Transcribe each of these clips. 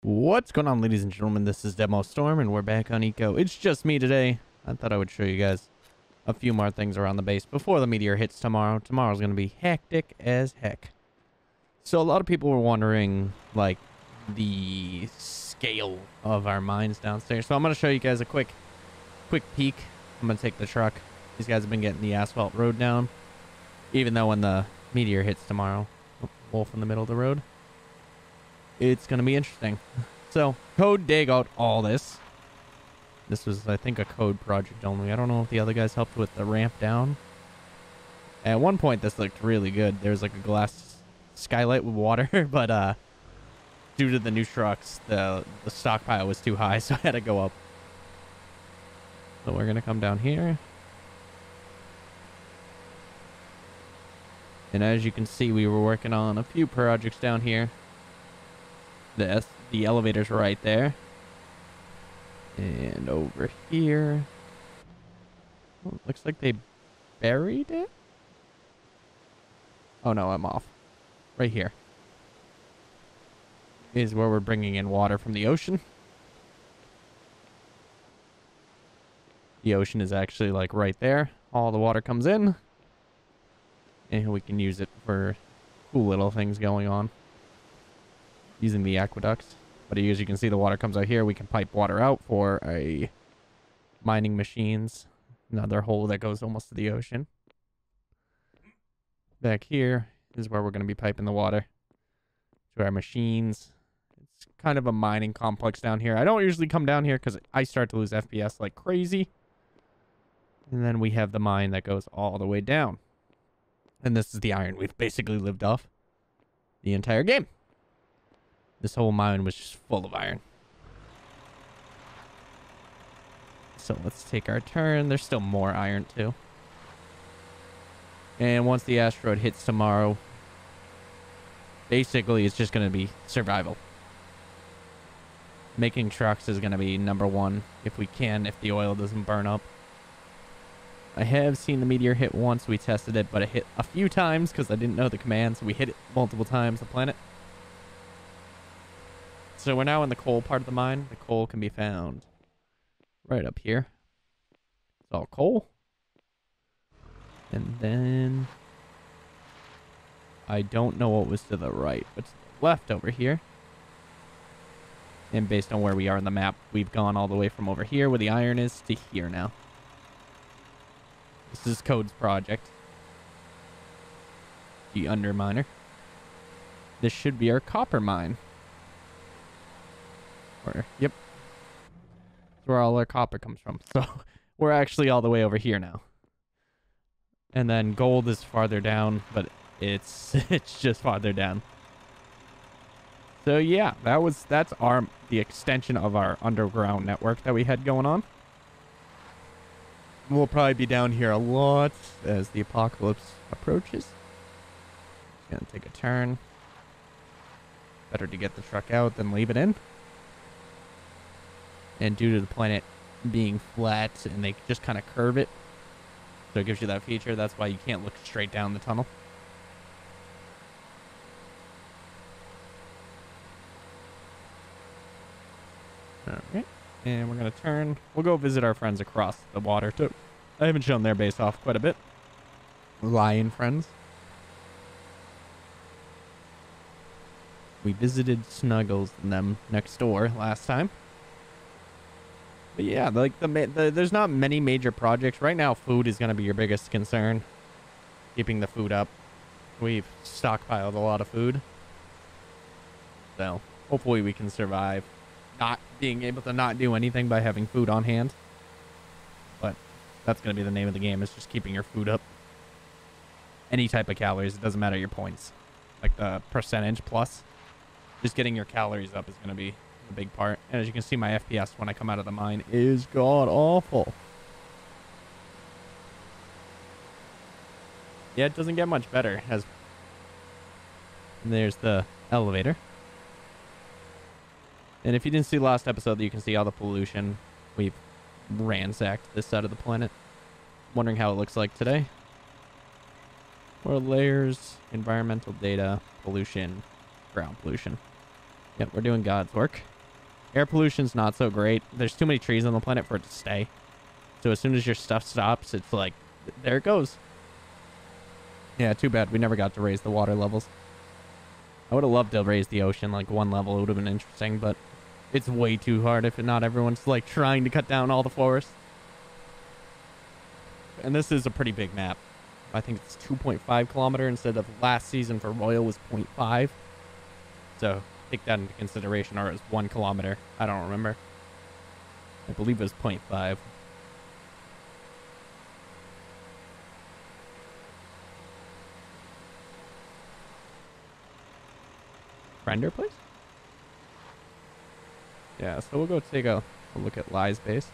What's going on, ladies and gentlemen? This is DemoStorm, and we're back on Eco. It's just me today. I thought I would show you guys a few more things around the base before the meteor hits tomorrow. Tomorrow's going to be hectic as heck. So a lot of people were wondering, like, the scale of our mines downstairs. So I'm going to show you guys a quick peek. I'm going to take the truck. These guys have been getting the asphalt road down, even though when the meteor hits tomorrow. Oh, wolf in the middle of the road. It's going to be interesting. So, code dig out all this. This was, I think, a code project only. I don't know if the other guys helped with the ramp down. At one point, this looked really good. There's like a glass skylight with water, but due to the new trucks, the stockpile was too high, so I had to go up. So we're going to come down here. And as you can see, we were working on a few projects down here. The elevator's right there. And over here. Oh, looks like they buried it. Oh no, I'm off. Right here is where we're bringing in water from the ocean. The ocean is actually like right there. All the water comes in. And we can use it for cool little things going on. Using the aqueducts. But as you can see, the water comes out here. We can pipe water out for a mining machines. Another hole that goes almost to the ocean. Back here is where we're going to be piping the water to our machines. It's kind of a mining complex down here. I don't usually come down here because I start to lose FPS like crazy. And then we have the mine that goes all the way down. And this is the iron we've basically lived off the entire game. This whole mine was just full of iron. So let's take our turn. There's still more iron too. And once the asteroid hits tomorrow, basically it's just going to be survival. Making trucks is going to be number one if we can, if the oil doesn't burn up. I have seen the meteor hit once. We tested it, but it hit a few times because I didn't know the command. So we hit it multiple times, the planet. So we're now in the coal part of the mine. The coal can be found right up here. It's all coal. And then I don't know what was to the right, but to the left over here. And based on where we are in the map, we've gone all the way from over here where the iron is to here now. This is Code's project. The underminer. This should be our copper mine. Yep. That's where all our copper comes from. So we're actually all the way over here now. And then gold is farther down, but it's just farther down. So yeah, that's the extension of our underground network that we had going on. We'll probably be down here a lot as the apocalypse approaches. Gonna take a turn. Better to get the truck out than leave it in. And due to the planet being flat and they just kind of curve it, so it gives you that feature. That's why you can't look straight down the tunnel. Alright, and we're going to turn. We'll go visit our friends across the water too. I haven't shown their base off quite a bit. Lion friends. We visited Snuggles and them next door last time. But yeah, like there's not many major projects. Right now, food is going to be your biggest concern. Keeping the food up. We've stockpiled a lot of food. So, hopefully we can survive. Not being able to not do anything by having food on hand. But that's going to be the name of the game, is just keeping your food up. Any type of calories, it doesn't matter your points. Like the percentage plus. Just getting your calories up is going to be a big part. And as you can see, my FPS when I come out of the mine is god awful. Yeah, it doesn't get much better. And there's the elevator. And if you didn't see last episode, you can see all the pollution. We've ransacked this side of the planet. Wondering how it looks like today. More layers, environmental data, pollution, ground pollution. Yep, we're doing God's work. Air pollution's not so great. There's too many trees on the planet for it to stay. So as soon as your stuff stops, it's like, there it goes. Yeah, too bad we never got to raise the water levels. I would have loved to raise the ocean like one level. It would have been interesting, but it's way too hard if not everyone's like trying to cut down all the forests. And this is a pretty big map. I think it's 2.5 kilometer instead of last season for Royal was 0.5. So take that into consideration, or it was 1 kilometer. I don't remember. I believe it was 0.5. Render, please? Yeah, so we'll go take a look at Lie's base.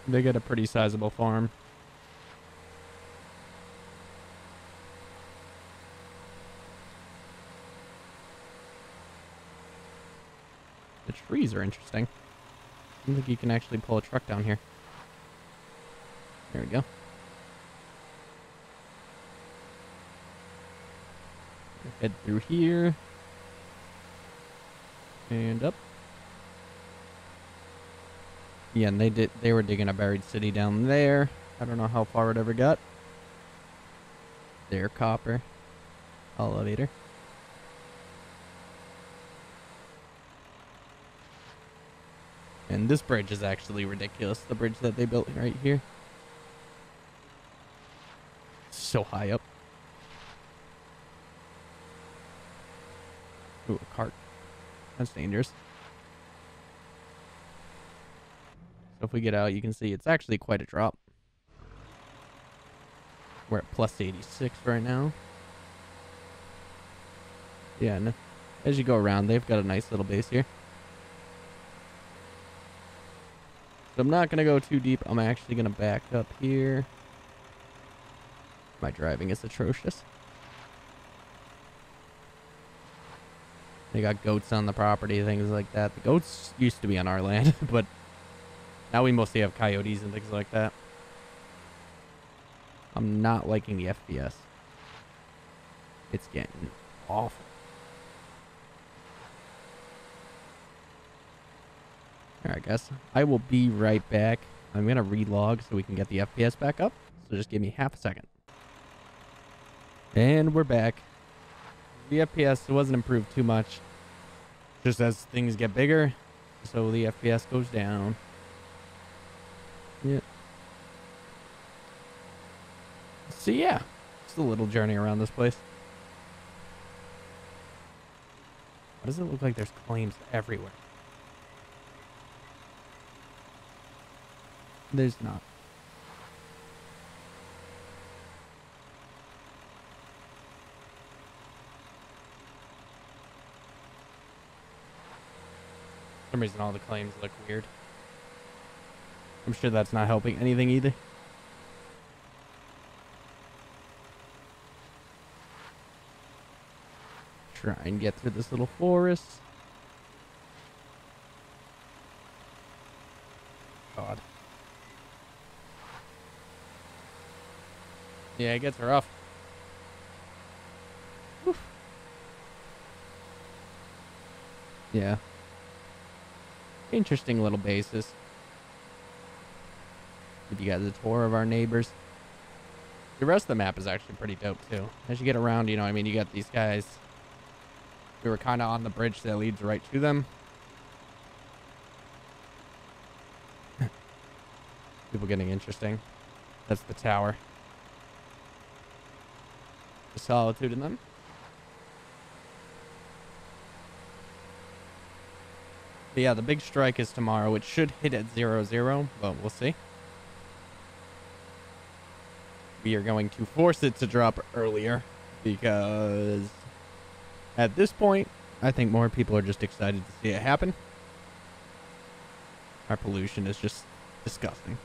They get a pretty sizable farm. The trees are interesting. I don't think you can actually pull a truck down here. There we go. Head through here. And up. Yeah, and they were digging a buried city down there. I don't know how far it ever got. There, copper. Elevator. And this bridge is actually ridiculous. The bridge that they built right here. So high up. Ooh, a cart. That's dangerous. So if we get out, you can see it's actually quite a drop. We're at plus 86 right now. Yeah, and as you go around, they've got a nice little base here. So I'm not going to go too deep. I'm actually going to back up here. My driving is atrocious. They got goats on the property, things like that. The goats used to be on our land, but now we mostly have coyotes and things like that. I'm not liking the FPS. It's getting awful. Alright, guys. I will be right back. I'm going to relog so we can get the FPS back up. So just give me half a second. And we're back. The FPS wasn't improved too much. Just as things get bigger, so the FPS goes down. Yep. So yeah, just a little journey around this place. Why does it look like there's claims everywhere? There's not. For some reason all the claims look weird. I'm sure that's not helping anything either. Try and get through this little forest. God. Yeah, it gets rough. Oof. Yeah. Interesting little bases. Give you guys a tour of our neighbors. The rest of the map is actually pretty dope too. As you get around, you know, I mean, you got these guys who are kind of on the bridge that leads right to them. People getting interesting. That's the tower. The solitude in them. But yeah, the big strike is tomorrow. It should hit at 0-0, but we'll see. We are going to force it to drop earlier because at this point, I think more people are just excited to see it happen. Our pollution is just disgusting.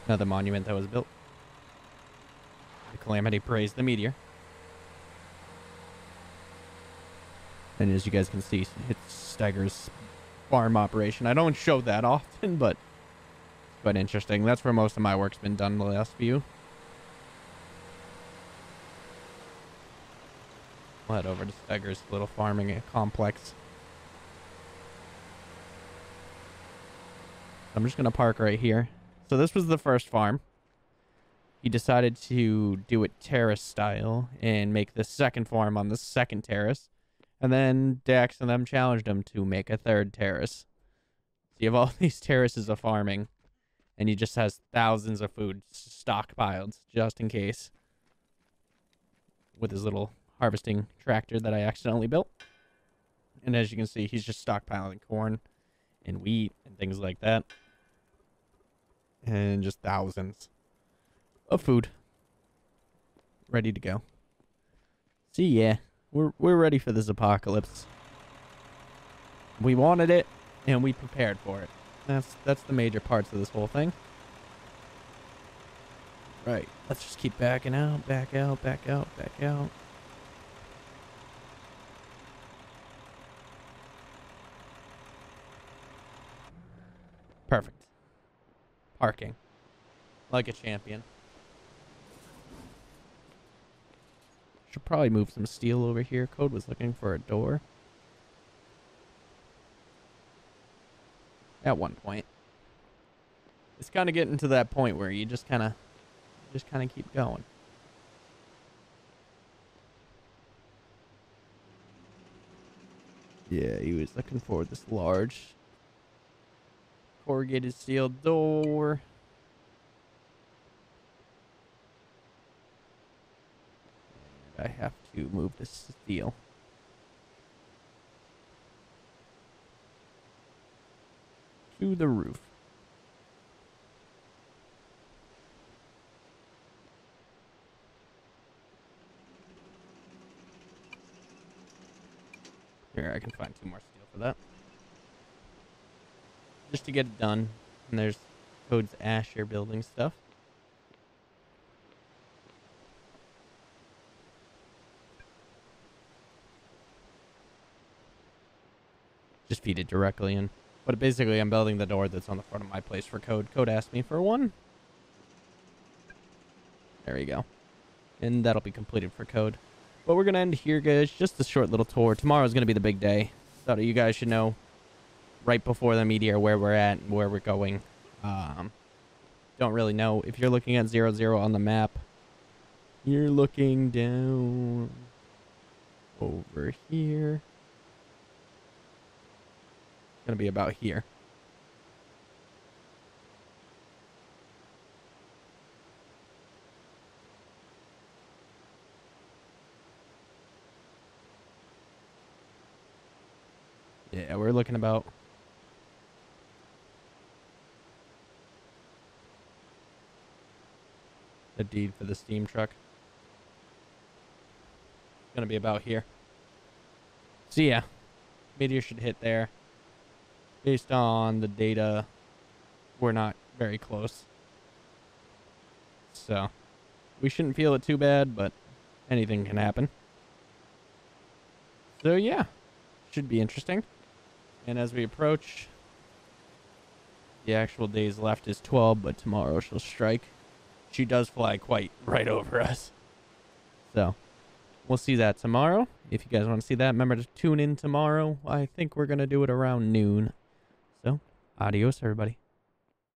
Another monument that was built. The Calamity praised the meteor. And as you guys can see, it staggers farm operation. I don't show that often, but it's quite interesting. That's where most of my work's been done the last few. We'll head over to Stegger's little farming complex. I'm just going to park right here. So this was the first farm. He decided to do it terrace style and make the second farm on the second terrace. And then Dax and them challenged him to make a third terrace. So you have all these terraces of farming, and he just has thousands of food stockpiled just in case. With his little harvesting tractor that I accidentally built. And as you can see, he's just stockpiling corn and wheat and things like that. And just thousands of food ready to go. See, yeah, we're ready for this apocalypse. We wanted it and we prepared for it. That's the major parts of this whole thing. Right, let's just keep backing out, back out, back out, back out. Perfect. Parking. Like a champion. Should probably move some steel over here. Code was looking for a door. At one point. It's kind of getting to that point where you just kind of keep going. Yeah, he was looking for this large corrugated steel door. And I have to move this steel. To the roof. Here, I can find 2 more steel for that. Just to get it done. And there's Code's Asher building stuff. Just feed it directly in. But basically, I'm building the door that's on the front of my place for Code. Code asked me for one. There you go. And that'll be completed for Code. But we're going to end here, guys. Just a short little tour. Tomorrow's going to be the big day. Thought you guys should know right before the meteor where we're at and where we're going. Don't really know. If you're looking at 00 on the map, you're looking down over here. It's going to be about here. Yeah, we're looking about the deed for the steam truck. It's gonna be about here. So yeah, meteor should hit there. Based on the data, we're not very close. So we shouldn't feel it too bad, but anything can happen. So yeah, should be interesting. And as we approach, the actual days left is 12, but tomorrow she'll strike. She does fly quite right over us. So we'll see that tomorrow. If you guys want to see that, remember to tune in tomorrow. I think we're going to do it around noon. So adios, everybody.